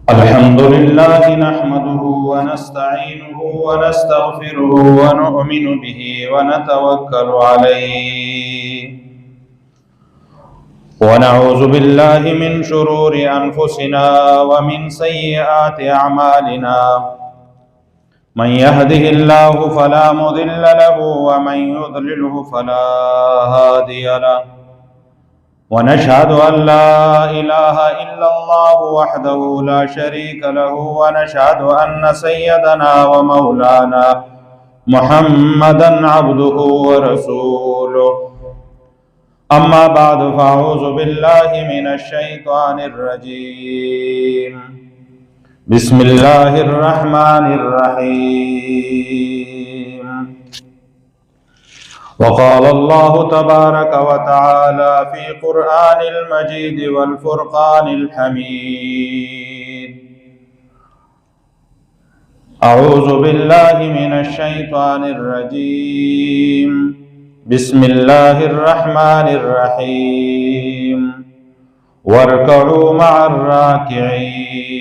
الحمد لله نحمده ونستعينه ونستغفره ونؤمن به ونتوكل عليه ونعوذ بالله من شرور أنفسنا ومن سيئات أعمالنا من يهده الله فلا مضل له ومن يضلله فلا هادي له ونشهد أن لا إله إلا الله وحده لا شريك له ونشهد أن سيدنا ومولانا محمدا عبده ورسوله أما بعد فأعوذ بالله من الشيطان الرجيم بسم الله الرحمن الرحيم وقال الله تبارك وتعالى في قرآن المجيد والفرقان الحميد أعوذ بالله من الشيطان الرجيم بسم الله الرحمن الرحيم واركعوا مع الراكعين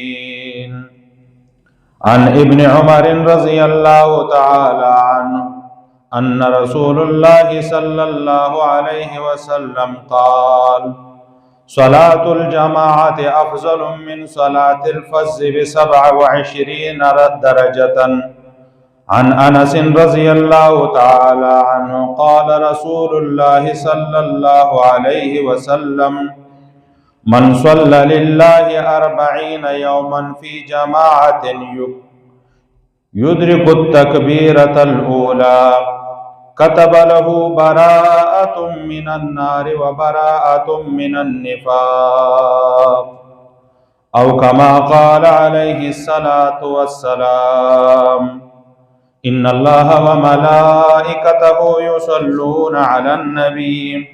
عن ابن عمر رضي الله تعالى عنه أن رسول الله صلى الله عليه وسلم قال صلاة الجماعة أفضل من صلاة الفز ب27 درجة عن أنس رضي الله تعالى عنه قال رسول الله صلى الله عليه وسلم من صلى لله 40 يوما في جماعة يدرك التكبيرة الأولى كتب له براءة من النار وبراءة من النفاق أو كما قال عليه الصلاة والسلام إن الله وملائكته يصلون على النبي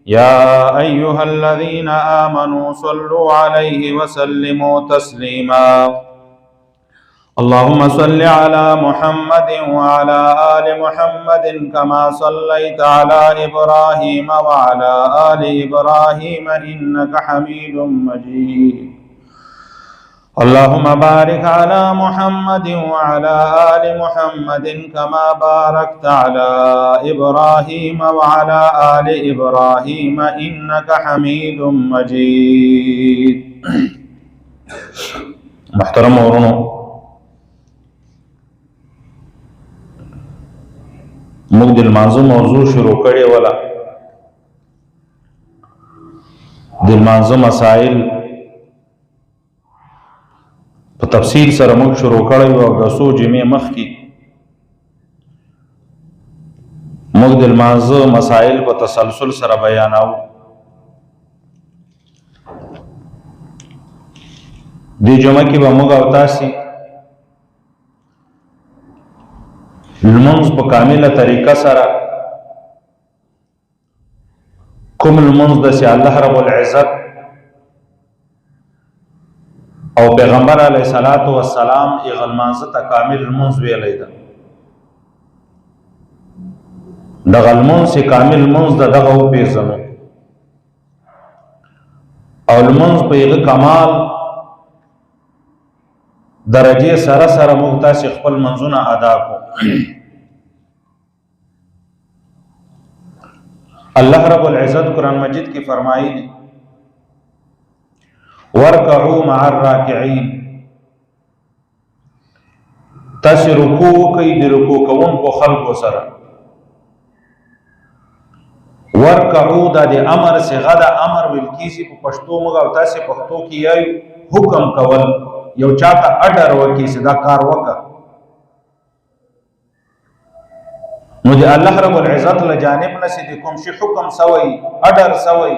يا أيها الذين آمنوا صلوا عليه وسلموا تسليما اللهم صل على محمد وعلى آل محمد كما صليت على إبراهيم وعلى آل إبراهيم إنك حميد مجيد اللهم بارك على محمد وعلى آل محمد كما باركت على إبراهيم وعلى آل إبراهيم إنك حميد مجيد محترم ورنو موږ د لمانځه موضوع شروع کړې ولا د لمانځه مسائل په تفصیل سره موږ شروع کړی او د څو جمعې مخکې موږ د لمانځه مسائل په تسلسل سره بیاناو دې جمعه کې به موږ او تاسې لمونځ په کامله طریقه سره کوم لمونځ داسې الله رب العزت او پیغمبر علیه الصلاۃ والسلام هغه لمانځه ته کامل لمونځ ویلی ده دغه لمونځ چې کامل لمونځ ده دغه وپېژنو او لمونځ په هغه کمال درجه سره سره موږ تاسې خپل منځونه ادا کو الله رب العزت قرآن مجید کی فرمائی دی ورکعوا مع الراکعین تاسې رکوع کوي د رکوع کوونکو خلکو سره ورکعوا دا د امر صيغه د امر ویل کیږي په پښتو موږ او تاسې پښتو کې یو حکم کول یو چاته اډر وکي چې دا کار وکړه نو دی الله رب العزت له جانب نه چې کوم شي حکم سوی اډر سوی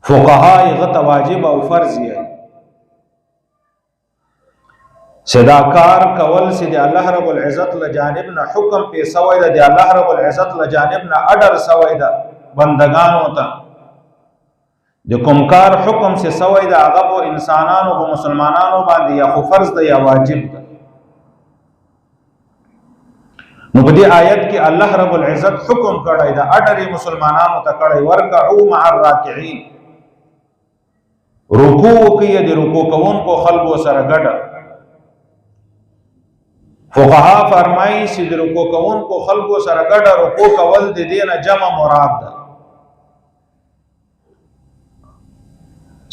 فقها یې واجب او فرض یې صدا کار کول چې دی الله رب العزت له جانب نه حکم په سوی دی الله رب العزت له جانب نه اډر سوی دا بندگانو ته د کوم کار حکم سے سوی دا هغه په انسانانو په مسلمانانو باندې یا خو فرض دی یا واجب دی نو په دې آیت کې الله رب العزت حکم کړی دا اډري مسلمانانو ته کړی ورکعوا مع الراکعين رکوع کوي د رکوع کوونکو خلکو سره ګډه فقها فرمایي چې د رکوع کوونکو خلکو سره ګډه رکوع کول د دې نه جمع مراد ده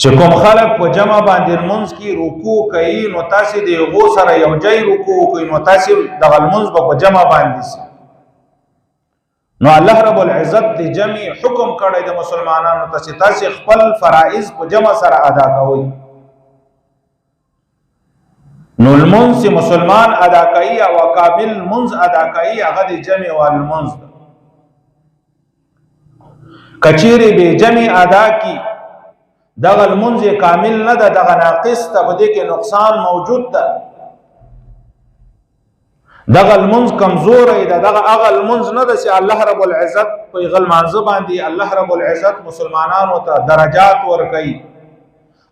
چې کوم خلک په جمع باندې منځ کې رکوع کوي نو تاسو د یو سره یو ځای رکوع کوي نو تاسو د منځ په جمع باندې سي نو الله رب العزت د جمع حکم کړی د مسلمانانو ته چې تاسو خپل فرائض په جمع سره ادا کوئ نو المنز مسلمان ادا کوي او کامل منز ادا کوي هغه د جمع والمنز کچيري به جمع ادا کی دغه المنز کامل نه ده دغه ناقص ته بده کې نقصان موجود ده دغه المنز کمزور ده دغه اغه المنز نه ده چې الله رب العزت په غل مانزه باندې الله رب العزت مسلمانانو ته درجات ورکړي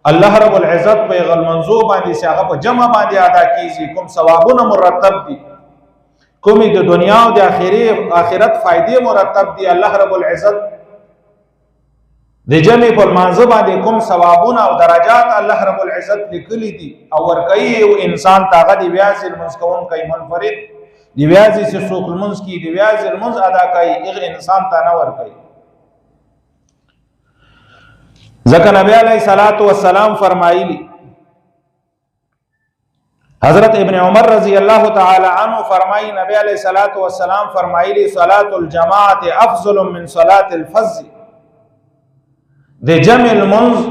الله رب العزت په غل منزو باندې چې هغه په جمع باندې ادا کیږي کوم ثوابونه مرتب دي کومې د دنیا او د آخرت فائدې مرتب دي الله رب العزت د جمع په منځ باندې کوم ثوابونه او درجات الله رب العزت لیکلي دي او ورکوي او انسان تاغه دی بیاز المنځ کوم کوي منفرد دی بیاز چې سوق المنځ کی دی بیاز المنځ ادا کوي هغه انسان ته نه ورکوي ځکه نبی علیہ الصلوۃ والسلام فرمایلی حضرت ابن عمر رضی اللہ تعالی عنہ فرمائی نبی علیہ الصلوۃ والسلام فرمایلی صلاۃ الجماعت افضل من صلاۃ الفذ د جمع المنز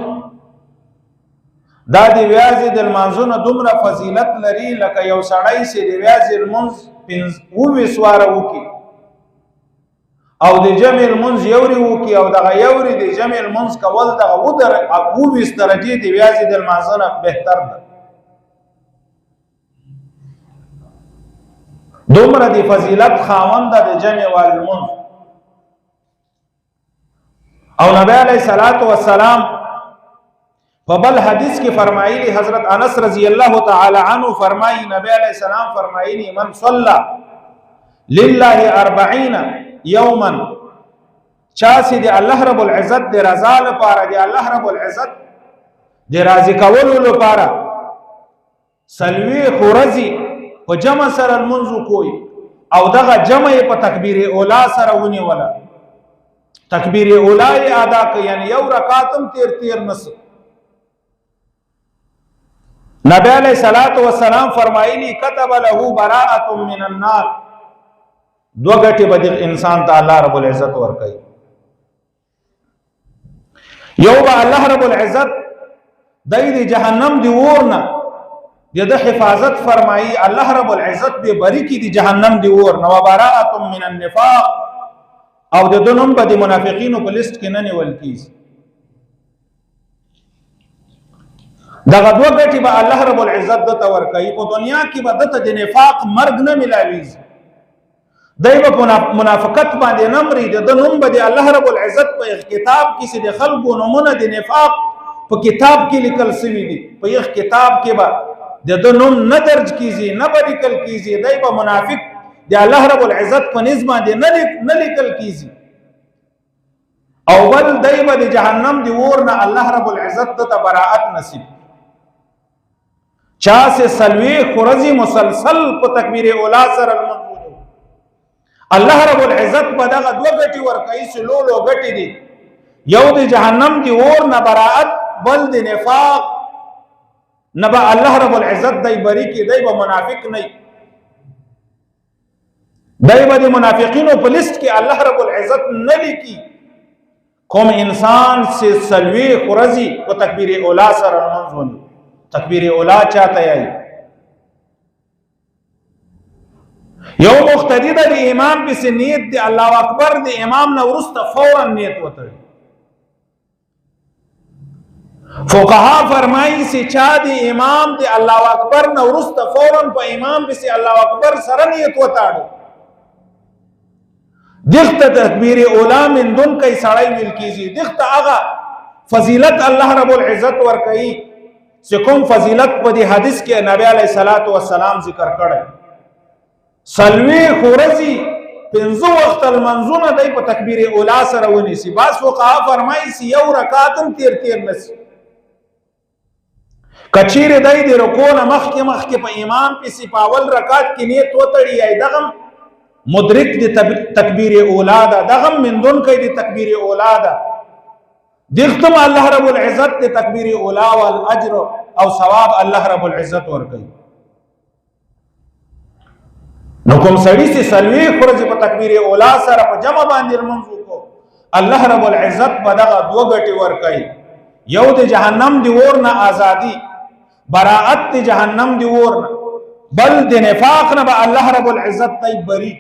دا دی ویازی د المنزونه دومره فضیلت لري لکه یو سړی چې دی ویازی المنز وې سواره وکي او د جمع المنز یوري وکي او دغه یوري د جمع المنز کول دغه ودر او 20 درجه دی ویازی د المنزونه بهتر ده دومره دی فضیلت خاوند د جمع والمنز او نبی علیہ الصلوۃ والسلام په بل حدیث کې فرمایلی حضرت انس رضی اللہ تعالی عنہ فرمایي نبی علیہ السلام فرمایلی من صلى لله 40 یوما چا چې دی الله رب العزت دی رضا لپاره دی الله رب العزت دی راضی کولو لپاره سلوی خورزی په جمع سره المنذ کوي او دغه جمع په تکبیر اولا سره ونی ولا تکبیر اولی ادا کوي یعنی یو رکعتم تیر نس نبی علیہ الصلوۃ والسلام فرمایلی كتب له براءه من النار دو غټي به انسان ته الله رب العزت ور کوي یو به الله رب العزت دای جهنم دی ورنه د حفاظت فرمایي الله رب العزت به بری کی دی جهنم دی ورنه وبراءه من النفاق او د دونم په منافقینو په لیست کې نه نیول کیږي دغه دوه غټي به الله رب العزت د تور کوي په دنیا کې به د نفاق مرګ نه ملاويږي دایو په منافقت باندې نمرې د نوم به الله رب العزت په کتاب کې چې د خلقو نمونه د نفاق په کتاب کې لیکل شوی دي په یو کتاب کې به د نوم نه درج کیږي نه به لیکل کیږي دایو منافق دی الله رب العزت په نظم باندې نه لیکل کیږي او بل دایبه د جهنم دی ورنه الله رب العزت ته براءت نصیب چا سے سلوی خرزی مسلسل په تکبیر اولا سره المنظور الله رب العزت په دغه دوه غټي ورکای سلولو غټي دي یو د جهنم دی ورنه براءت بل د نفاق نبا الله رب العزت دای بری کی دایبه منافق نه دایبه د منافقینو په لیست کې الله رب العزت نه لیکي کوم انسان سے سلوی خرزی و تکبیر اولا سره منځون تکبیر اولا چاته یی یو مقتدی د امام په نیت دی الله اکبر دی امام نو ورسته فورا نیت وته فقها فرمایي چې چا دی امام دی الله اکبر نو ورسته فورا په امام په الله اکبر سره نیت وتاړو دغه تکبیر اولا من دون کای سړی ویل کیږي دغه هغه فضیلت الله رب العزت ور کوي چې کوم فضیلت په دې حدیث کې نبی علیہ الصلوۃ والسلام ذکر کړی سلويخ ورځې 5 وخت المنځونه دی په تکبیر اولا سره ونیسي. بعض فقها فرمایي چې یو رکعت هم تیر نسی. کچیر دی د رکوع نه مخکې په امام پسې په اول رکعت کې نیت وتړي یا دغه مدرک د تکبیر اولا ده، دغه مندون کوي د تکبیر اولا ده، دختم الله رب العزت د تکبیر اولا والاجر او ثواب الله رب العزت ورکوي. نو کوم سړی چې سلويخ ورځې په تکبیر اولا سره په جمع باندې لمونځ وکړو، الله رب العزت به دغه 2 ګټې ورکوي. یو د جهنم د اور نه ازادي، براءت د جهنم د اور نه، بل د نفاق نه به الله رب العزت ته بری.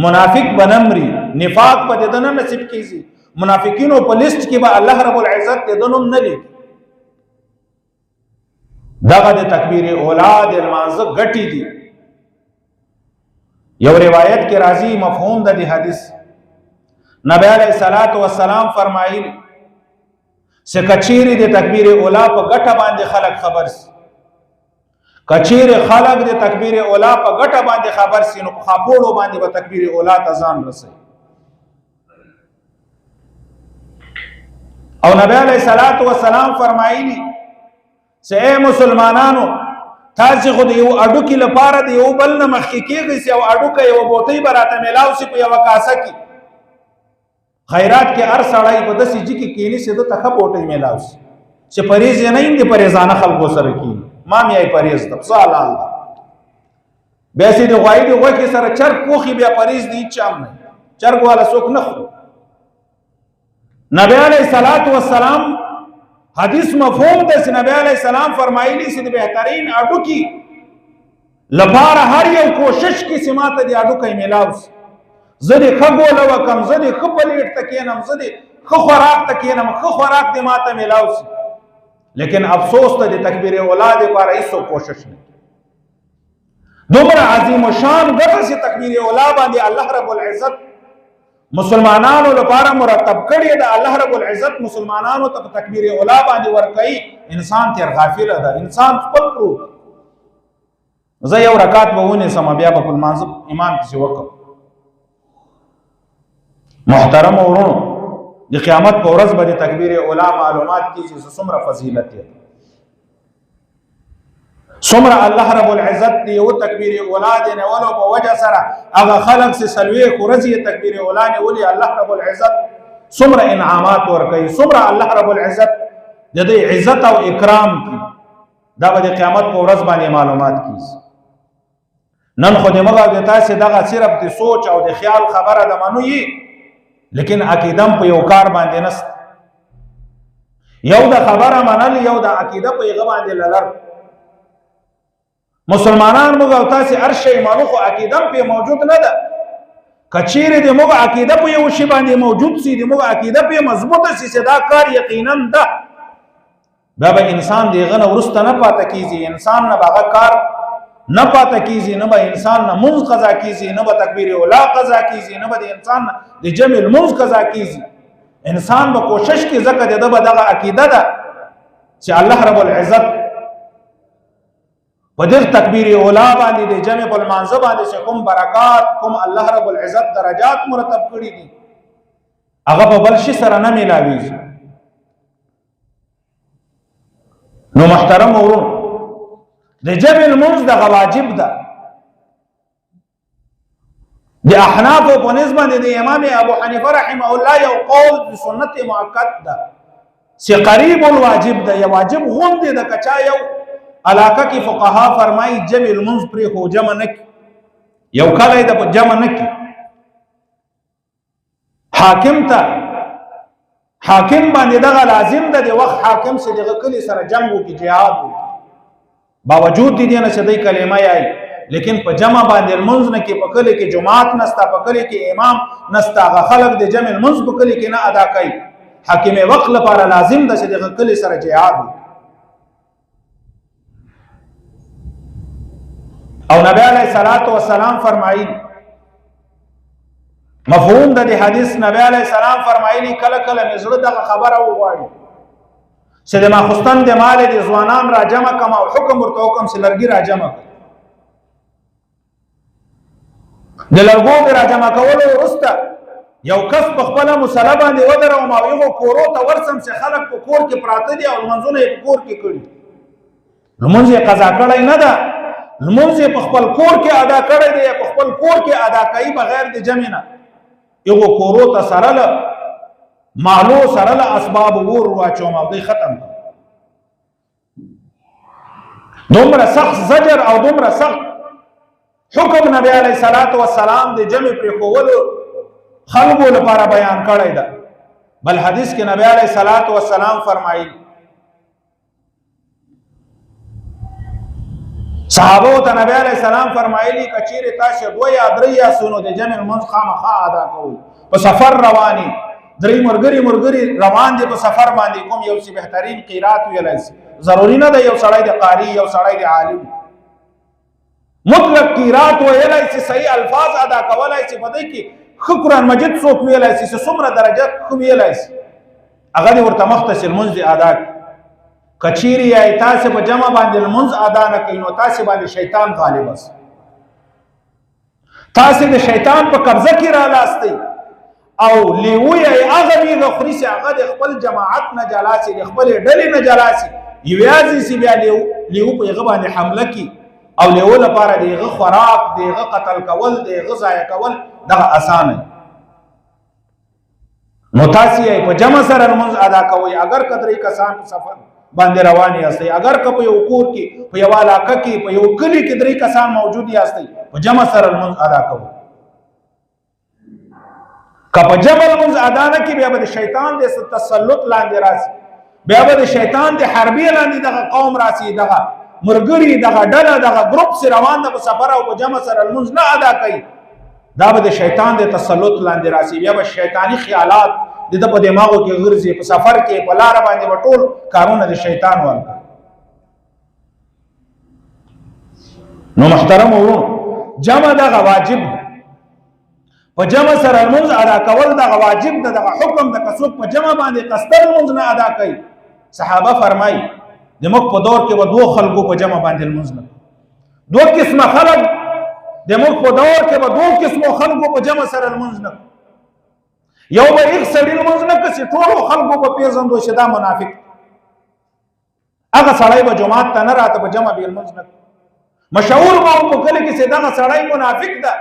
منافق بنمري، نفاق په دنه نصیب کیږي. منافقینو په لیست کې به الله رب العزت د دنوم نه لګي. دغه د تکبیر اولا د لمانځه ګټې دي. یو روایت کې راځي مفهوم د دې حدیث، نبی علیہ الصلوۃ والسلام فرمایلی چې کچیر د تکبیر اولا په ګټه باندې خلق خبر سي، کچیر خلق د تکبیر اولا په ګټه باندې خبر سي، نو په خاپوړو باندې به تکبیر اولا ته ځان رسي. او نبی علیہ الصلوۃ والسلام فرمایلی چې اے مسلمانانو، تاسو خو د یو اډو کې لپاره د یو بل نه مخکې کېږئ چې یو اډو کې یو بوټۍ به راته میلاو شي په یوه کاسه کې. خیرات کې هر سړی په داسې ځای کې کښېني چې ده ته ښه بوټۍ میلاو شي، چې پرهیز یې نه وي، د پرهیزانه خلکو سره کښېني. ما مې یې پرهیز ته څه حلال ده. بیا چې د غوایي د غوښې سره چرګ پوخي، بیا پرهیز د هېڅ چا هم نه وي، چرګ والا څوک نه خوري. نبی علیہ الصلوۃ والسلام حدیث مفهوم ده چې نبی علیہ السلام فرمایلی چې د بهترین اډو کې لپاره هر یو کوشش کې چې ماته د اډو کې میلاو شي. زه د ښه ګوله وکم، زه د ښه پلیټ ته کښېنم، زه د ښه خوراک ته کښېنم، ښه خوراک د ماته میلاو شي. لیکن افسوس ته د تکبیر اولا دپاره هېڅوک کوشش نه کوي. دومره عظیم الشان ګټه چې تکبیر اولا باندې الله رب العزت مسلمانانو لپاره مرتب کړی ده. الله رب العزت مسلمانانو ته تکبیر اولا باندې ورکوي. انسان تیر غافل ده، انسان خپل پروت. زه یو رکعت به ونیسم، بیا به په لمانځه امام پسې وکړم. محترم ورونو، د قیامت په ورځ به د تکبیر اولا معلومات کیږي چې څومره فضیلت دی، څومره الله رب العزت دی یو تکبیر اولا دی نیولو په وجه سره هغه خلق چې سلويخ ورځې تکبیر اولا نیولي، الله رب العزت څومره انعامات ورکوي، څومره الله رب العزت د دې عزت او اکرام کوي. دا به د قیامت په ورځ باندې معلومات کیږي. نن خو د موږ د تاسې دغه صرف د سوچ او د خیال خبره د منو یي، لیکن عقیدم په یو کار باندې نست. یو د خبره منل، یو د عقیده په هغه باندې لرل. مسلمانان موږ او تاسې هر شی منو، خو عقیدم په موجود نه ده. کچیرې د موږ عقیده په یو شی باندې موجود سي، د موږ عقیده په مضبوطه سي چې دا کار یقینا ده، بیا به انسان د هغه نه وروسته نه پاته کیږي، انسان نه به هغه کار نه پاته کیږي، نه به انسان نه مونځ قضا کیږي، نه به تکبیر اولا قضا کیږي، نه به د انسان د جمع المونځ قضا کیږي. انسان به کوشش کوي، ځکه د ده به دغه عقیده ده چې الله رب العزت په دې تکبیر اولا باندې د جمع په لمانځه باندې چې کوم برکات، کوم الله رب العزت درجات مرتب کړي دي، هغه په بل شي سره نه میلاویږي. نو محترم ورونو، د جمع المنځ دغه واجب ده. د احنافو په نسبت د امام ابو حنیفه رحمه الله یو قول د سنت مؤکد ده چې قریب الواجب ده، یا واجب غوندې ده. که چا یو علاقه کې فقها فرمایي جمع المنځ پرېښو، جمع نه کړي، یو کلی ده جمع نه کړي، حاکم ته حاکم باندې دغه لازم ده د وخت حاکم چې دغه کلي سره جنګ وکړي، جهاد وکړي، باوجود د دې نه چې دی کلمه یایي، لیکن په جمع باندې لمونځ نه کې، په کلي کې جماعت نسته، په کلي کې امام نسته، هغه خلک د جمع لمونځ په کلي کې نه ادا کوي. حاکم وقت لپاره لازم ده چې دغه کلي سره جهاد وکړي. او نبی علیہ الصلوۃ والسلام فرمایي، مفهوم د دې حدیث، نبی علیہ السلام فرمایلی کله کله مې زړه دغه خبره وغواړي چې د ماخستن د مال د ځوانان را جمع کم او حکم ورته وکم چې لرګي را جمع کړي. د لرګو د راجمع کولو وروسته یو کس په خپله مسله باندې ودروم او هغو کورو ته ورسم چې خلک په کور کې پراته دي او لمونځونه یې په کور کې کړي. لمونځ یې قضا کړی نه ده، لمونځ یې په خپل کور کې ادا کړی دی، په خپل کور کې ادا کوي بغیر د جمع نه. هغو کورو ته سره له مالو سره له اسباب ور واچوم او دوی ختم کړه. دومره سخت زجر او دومره سخت حکم نبی علیہ الصلوۃ والسلام د جمع پر کولو خلقو لپاره بیان کړی ده. بل حدیث کې نبی علیہ الصلوۃ والسلام فرمایي صحابو ته نبی علیہ السلام فرمایلی کچیر تاسو دوه یا درې یا سونو د جمع منځ خامخا ادا کوئ. په سفر رواني درې مرګري روان دي په سفر باندې کوم یو څه بهترین قرات ویلای شي. ضروری نه ده یو سړی د قاری یو سړی د عالم مطلق قرات ویلای شي، صحیح الفاظ ادا کولای شي، په دې کې قرآن مجید څوک ویلای شي چې څومره درجات خو ویلای شي هغه ورته مختصر منځ ادا کچيري یا تاسو په جمع باندې المنز ادا نه کوي نو تاسو باندې شیطان غالب است. تاسو د شیطان په قبضه کې را لاستئ او لیوی هغه میغه خوري چې هغه د خپل جماعت نه جلاسي د خپل ډلې نه جلاسي یوازې سی بیا لیو په هغه باندې حمله کوي او لیو لپاره دغه خوراک دغه قتل کول دغه ضایع کول دغه اسانه. نو تاسو په جمع سره المنز ادا کوئ. اگر کدرې کسان په سفر باندې روان یاستئ، اگر که په یو کور کې په یو علاقه کې په یو کلی کې درې کسان موجود یاستئ په جمع سره المنځ ادا کوئ. که په جمع المنځ ادا نه کړي بیا به د شیطان د تسلط لاندې راسي، بیا به د شیطان د حربې لاندې دغه قوم راسي، دغه مرګري دغه ډله دغه ګروپ سره روان ده په سفر او په جمع سره المنځ نه ادا کوي، دا به د شیطان د تسلط لاندې راسي. بیا به شیطانی خیالات د په دماغو کې غرزي، په سفر کې په لار باندې وټول کارونه د شیطان ول. نو محترم ورونو جمع دغه واجب ده، په جمع سره المنځ ادا کول دغه واجب ده، دغه حکم د کڅوک په جمع باندې قصد المنځ نه ادا کوي. صحابه فرمایي د موږ په دور کې و دوه خلکو په جمع باندې المنځ نه دوه قسمه خلک د موږ په دور کې و دوه قسمه خلکو په جمع سره المنځ نه یو به یک سړی لمونځ نه کوي ټولو خلکو به پیژندو چې دا منافق، هغه سړی به جماعت ته نه راته په جمع به لمونځ نه کوي. مشهور به په کله کې چې دغه سړی منافق ده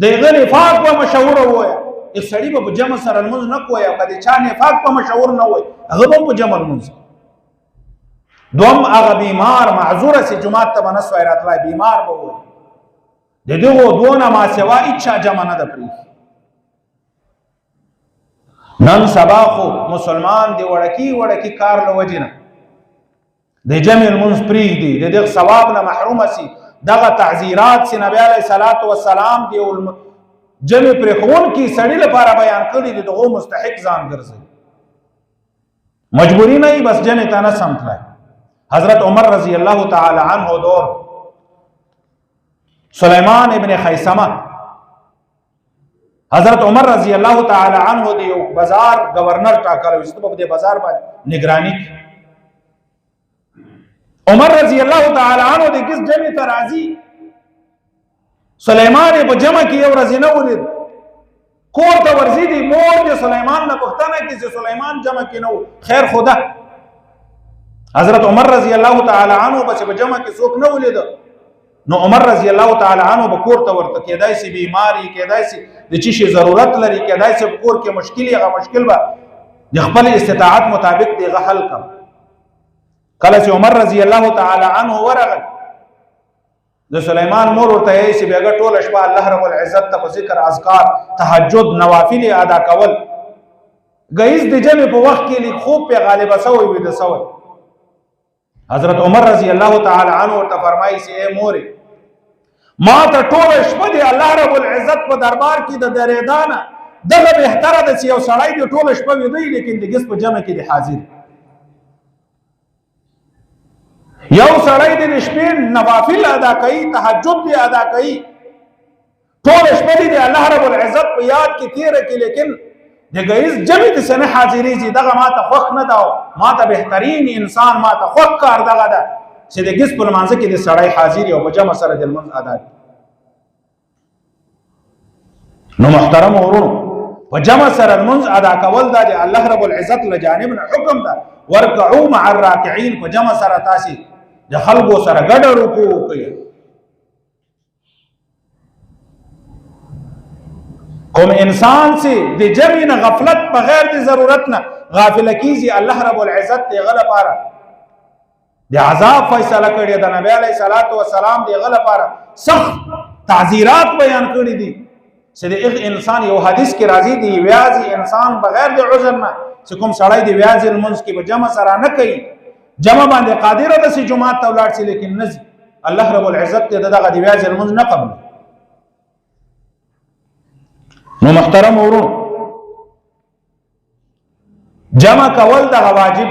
دغه نفاق به مشهور وایي، یک سړی به په جمع سره لمونځ نه کوي او کله چا نفاق به مشهور نه وایي هغه به په جمع لمونځ. دوم هغه بیمار معذور سي جماعت ته نه سوای راتلای بیمار به وایي د دغه دوه ما سوا هیڅ جمع نه ده پرې. نن سبا خو مسلمان دی وړکی کار له وجنه د جمع المنځ پرېږدي، د دغه ثواب نه محروم سي. دغه تعزیرات چې نبی علیه الصلاۃ والسلام دی جمع پرېښوونکي سړي لپاره بیان کړي دي دغه مستحق ځان ګرځي، مجبوري نه بس جمع ته نه سم تلای. حضرت عمر رضی الله تعالی عنہ دور سلیمان ابن خیثمه حضرت عمر رضی الله تعالی عنہ د یو بازار گورنر ټاکل و چې په دې بازار باندې نگرانی عمر رضی الله تعالی عنہ د کس جمع ترازی سلیمان په جمع کې یو ورځ نه ولید کور ته ورځي دی مور د سلیمان نه پښتنه کې چې سلیمان جمع کې نو خیر خدا. حضرت عمر رضی الله تعالی عنہ په جمع کې څوک نه ولید نو عمر رضی الله تعالی عنہ به کور ته ورته کېدای سي بیماری کېدای سي د چی شي ضرورت لري کېدای سي کور کې مشکل هغه مشکل به د خپل استطاعت مطابق دغه حل کړ. کله چې عمر رضی الله تعالی عنہ ورغل د سليمان مور ورته یې چې بیګه ټول شپه الله رب العزت ته ذکر اذکار تهجد نوافل ادا کول غیز د جمع په وخت کې لیک خوب په غالبه سوی وي د سوی. حضرت عمر رضی الله تعالی عنہ ورته فرمایي چې اے مور ما ته ټول شپه دی الله رب العزت په دربار کې د درېدانه دغه بهتره ده چې یو سړی دی ټول شپه وي لیکن د ګس په جمع کې دی حاضر. یو سړی د شپې نوافل ادا کوي تهجد دی ادا کوي ټول شپه دی الله رب العزت په یاد کې تیر کې لیکن د غیز جمع د سنه حاضرې زی دغه ما ته خوښ نه دا ما ته بهترین انسان ما ته خوښ کار دغه ده چې د ګس په منځ کې د سړی حاضر او په جمع سره د منځ ادا. نو محترم ورونو په جمع سره المنز ادا کول دا د الله رب العزت له جانب نه حکم ده. ورکعوا مع الراکعين، په جمع سره تاسو د خلکو سره ګډه رکوع کوي. کوم انسان سے د جمع نه غفلت بغیر د ضرورت نه غافل کیږي، الله رب العزت دی غل پاره د عذاب فیصله کړی د نبی علیہ الصلوۃ والسلام دی غل پاره سخت تعزیرات بیان کړی دي. چې د انسان یو حدیث کې راځي دی ویازي انسان بغیر د عذر نه چې کوم سړی دی ویازي المنز کې په جمع سره نه کوي، جمع باندې قادر ده چې جمعه ته ولاړ شي لیکن نزي، الله رب العزت دغه دی ویازي المنز نه قبل. نو محترم ورونو جمع کول دغه واجب.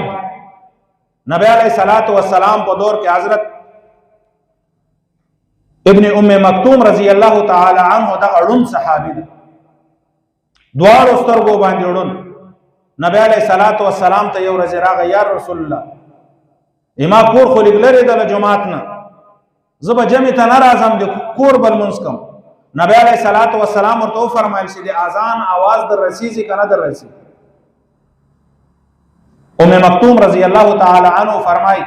نبی علیہ الصلوۃ والسلام په دور کې حضرت ابن ام مکتوم رضی الله تعالی عنہ دغه ړوند صحابي دی، دواړو سترګو باندې ړوند. نبی علیہ الصلوۃ والسلام ته یو ورځ راغی، یا رسول الله اما کور خو لګلره د جمعات نه زب جمع ته ناراضم د کور بل منځ کوم. نبی علیہ الصلوۃ والسلام ورته فرمایل چې د اذان आवाज در رسیږي کنه در رسیږي. ام مکتوم رضی الله تعالی عنہ فرمای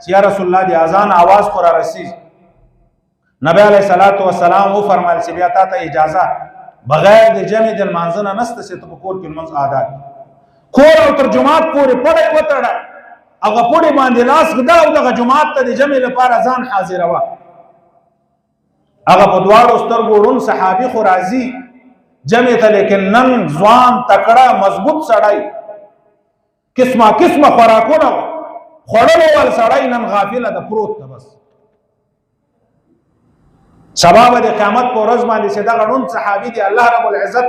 چې یا رسول الله د اذان आवाज خو را رسیږي. نبی علیہ الصلوۃ والسلام و فرمایل چې بیا تا ته اجازه بغیر د جمع د منځنه نست چې په کور کې منځ ادا کور او ترجمات پورې پړې وتړه هغه پورې باندې لاس غدا او دغه جمعات ته د جمع لپاره ځان حاضر وا. هغه په دواړو سترګو ړوند صحابي خو راځي جمع ته، لیکن نن ځوان تکړه مضبوط سړی قسمه قسمه خوراکونه خوړلو ول سړی نن غافله د پروت ده. بس سبب د قیامت په ورځ باندې چې دغه ړوند صحابي دی الله رب العزت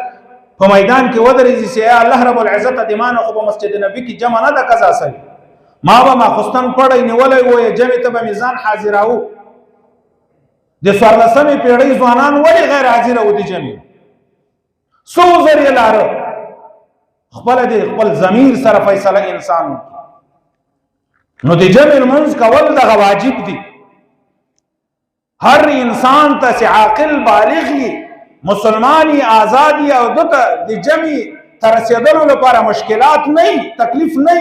په میدان کې ودرېږي چې الله رب العزت د ایمان خو په مسجد نبی کې جمع نه ده قضا سوي، ما به ماخستن پړی نیولی وایي جمع ته به میزان حاضراو. د څوارلسمې پیړۍ ځوانان ولې غیر حاضره و د جمع؟ څو ذریعې لاره خپل د خپل ضمیر سره فیصله انسان. نو د جمع لمونځ کول دغه واجب دي. هر انسان ته چې عاقل بالغ وي مسلمانی آزادی او دته د جمع تر رسیدلو لپاره مشکلات نه تکلیف نه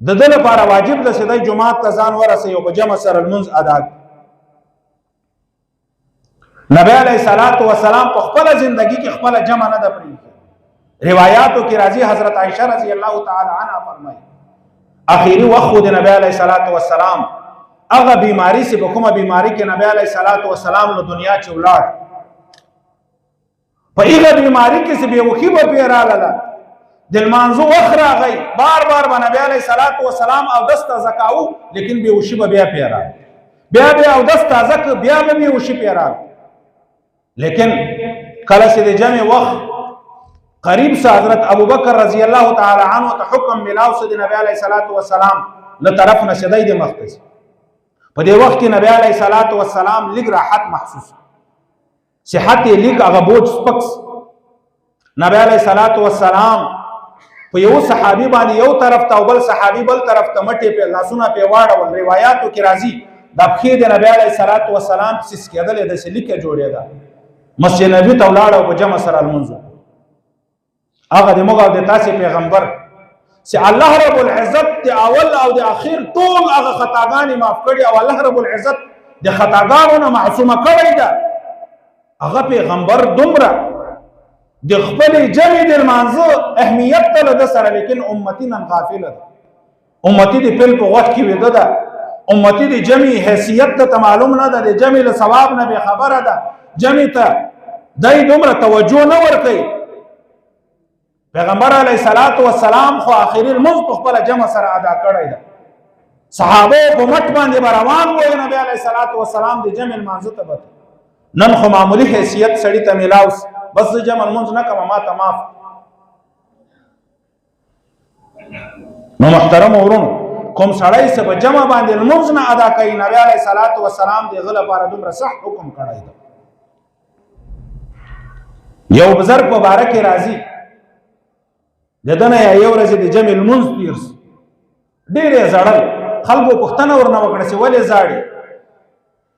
د دې لپاره واجب ده چې د جمعه ته ځان ورسي او په جمع سره لمونځ ادا کړي. نبی علیہ الصلوۃ والسلام په خپل ژوندۍ کې خپل جمع نه ده پرې. روایتو کې راځي حضرت عائشہ رضی الله تعالی عنها فرمایي اخیری وخت د نبی علیہ الصلوۃ والسلام هغه بیماری سے کومه بیماری کې نبی علیہ الصلوۃ والسلام له دنیا چې ولاړ په هغه بیماری کې چې به وخی به پیراله دل مانزو وخرا غي بار بار نبی علیہ الصلوۃ والسلام او دسته زکاو لیکن به وشي به پیرا بیا او دسته زک بیا به وشي پیرا. لیکن کله چې د جمع وخت قریب سے حضرت ابوبکر رضی الله تعالی عنہ ته حکم ملاو سید نبی علیہ الصلوۃ والسلام له طرف نه شدای د مختص په دې وخت کې نبی علیہ الصلوۃ والسلام لګ راحت محسوس صحت لګ هغه بوج سپکس. نبی علیہ الصلوۃ والسلام په یو صحابي باندې یو طرف ته او بل صحابي بل طرف ته مټې په لاسونه په واړول. روایتو کې راځي د پخې د نبی علیہ الصلوۃ والسلام سیس کېدل د سلیکه جوړېده مسجد نبی ته ولاړ او په جمع سره المنځ هغه د موږ د تاسو پیغمبر چې الله رب العزت د اول او د اخر ټول هغه خطاګانې معاف کړي او الله رب العزت د خطاګانو نه معصومه کړی ده. هغه پیغمبر دومره د خپل جمع د منځ اهمیت ته د سره، لیکن امتی نن غافله ده. امتی د پل په وخت کې ویده ده. امتی د جمع حیثیت ته معلوم نه ده، د جمع له ثواب نه به خبره ده. جمع ته دای دومره توجه نه ورکوي. پیغمبر علیہ الصلوۃ والسلام خو اخری المنځ په خپل جمع سره ادا کړی ده. صحابه په مټ باندې روان وو نبی علیہ الصلوۃ والسلام د جمع المنځ ته بته. نن خو معمولی حیثیت سړی ته ملاوس بس جمع المنځ نه کوم ما ته معاف. نو محترم ورونو کوم سړی چې په جمع باندې المنځ نه ادا کوي نبی علیہ الصلوۃ والسلام د غل لپاره دومره سخت حکم کړی ده. یو بزرګ مبارک راضی ددنه یو ورځ د جمع المنځ تیرس ډېرې زړل خلکو پښتنه ورنه وکړه چې ولې زاړي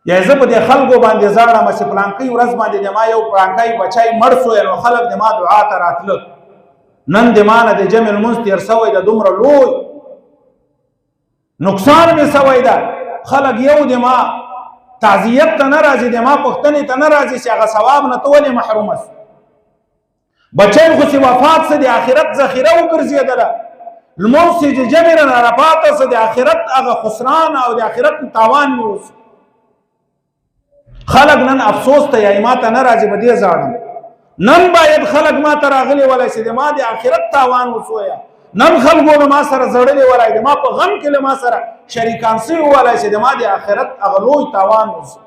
یا زه په دې خلکو باندې زاړم چې پلانکۍ ورځ باندې د ما یو پلانکۍ بچی مړ شو نو خلک د ما دعا ته راتله نن د ما نه د جمع لمونځ تېر سوی د دومره لوی نقصان مې سوی ده خلک یو د ما تعزیت ته نه راځي د ما پوښتنې ته نه راځي چې هغه ثواب نه ته ولې محروم است بچی خو چې وفات څه د آخرت ذخیره وګرځېدله لمونځ چې د جمع نه راپاته څه د آخرت هغه خسران او د آخرت تاوان مې اوس خلق نن افسوس ته یا ما ته نه راځي په دې زاړم نن باید خلق ما ته راغلي ولای چې د ما د آخرت تاوان وسویا نن خلکو له ما سره زړلې ولای د ما په غم کې له ما سره شریکان سوي ولای چې د ما د آخرت هغه لوی تاوان وس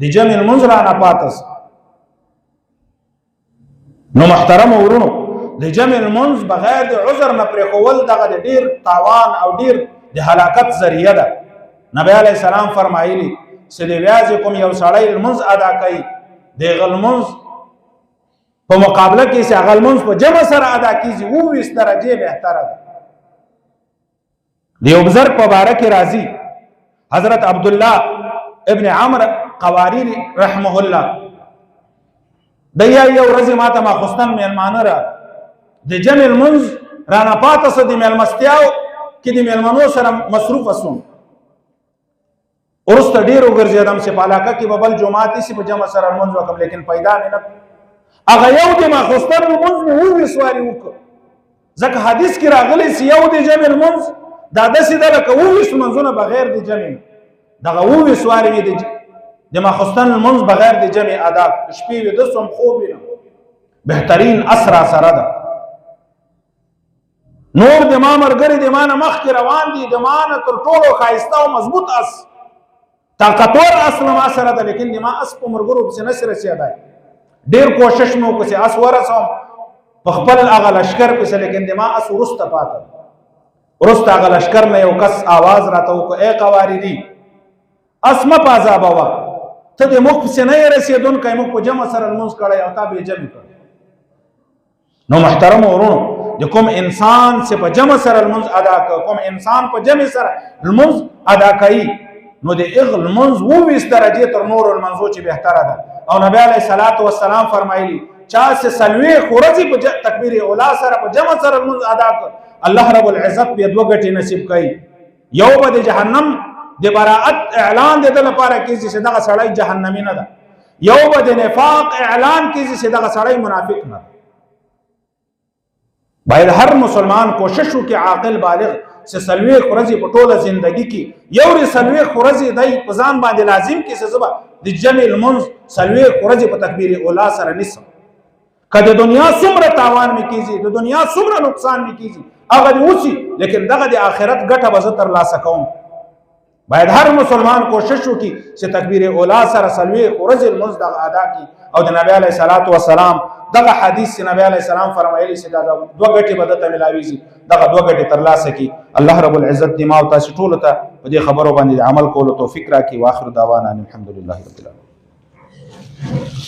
د جمع لمونځ را نه پاتس نو محترم ورونو د جمع لمونځ بغیر د عذر نه پرېښول دغه د ډیر تاوان او ډیر د هلاکت ذریعه ده نبی علیه السلام فرمایلی چې د ویازې کوم یو سړی لمونځ ادا کوي د هغه لمونځ په مقابله کې چې هغه لمونځ په جمع سره ادا کېږي 20 درجې بهتره ده د یو بزرګ په باره کې راځي حضرت عبدالله ابن عمرو قواريري رحمه الله د یو ورځې ما ته ماخوستن میلمانه را د جمع لمونځ رانه پاته څه د میلمستیاو کې د میلمنو سره مصروف اسوم ورسته ډیر وګرځیدم چې په علاقه کې ببل جماعت سي په جمع سره لمونځ وکم لیکن پیدا نه هغه یو د ماخوستن لمونځ مې وسواري وکړ ځکه حدیث کې راغلی چې یو د جمع لمونځ دا داسې ده لکه 20 منځونه بغیر د جمع دغه 20 واري د ماخوستن لمونځ بغیر د جمع ادا شپې ویده سوم خوب نه بهترین اسرا سره ده نور د ما مرګري د ما نه مخکې روان دي د ما نه تر ټولو ښایسته او مضبوط اس طاقتور اصل ما سره ده لیکن د ما اس په مرګرو پسې نه سره رسېدای ډېر کوشش مې وکړ چې اس ورسوم په خپل هغه لښکر پسې لیکن د ما اس وروسته پاته وروسته هغه لښکر نه یو کس آواز راته وکړ ای قواريري اس مه په عذابوه ته د موږ پسې نه یې رسېدونکی موږ په جمع سره لمونځ کړی او تا بې جمع کړ نو محترم ورونو د کوم انسان چې په جمع سره لمونځ ادا کوي کوم انسان په جمع سره لمونځ ادا کوي نو د هغه لمونځ 20 درجې تر نورو لمونځو چې بهتره ده او نبی علیه الصلاۃ والسلام فرمایلی چا چې سلوي خورځي په تکبیر اولا سره په جمع سره لمونځ ادا کوي الله رب العزت به دوه ګټې نصیب کوي یو به د جهنم د براءت اعلان د لپاره کیږي چې دغه سړی جهنمی نه ده یو به د نفاق اعلان کیږي چې دغه سړی منافق نه ده باید هر مسلمان کوشش وکړي عاقل بالغ چې سلوي خورځي په ټوله ژوندۍ کې یو سلوي خورځي دای په ځان باندې لازم کې څه زبا د جمع المنز سلوي خورځي په تکبیر اولا سره نسم کله دنیا څومره تاوان می کیږي د دنیا څومره نقصان می کیږي هغه دی اوسي لیکن دغه د آخرت ګټه به تر لاسه کوم باید هر مسلمان کوشش وکړي چې تکبیر اولا سره سلوي خورځي المنز دغه ادا کړي او د نبی علیه الصلاۃ والسلام دغه حدیث نبی علیه السلام فرمایلی چې دا دوه ګټې به ته ملاويږي دغه دوه ګټې ترلاسه کی الله رب العزت دې ما او تاسو ټول ته په دې خبرو باندې عمل کولو توفیق راکړي واخر دعوانا الحمدلله رب العالمین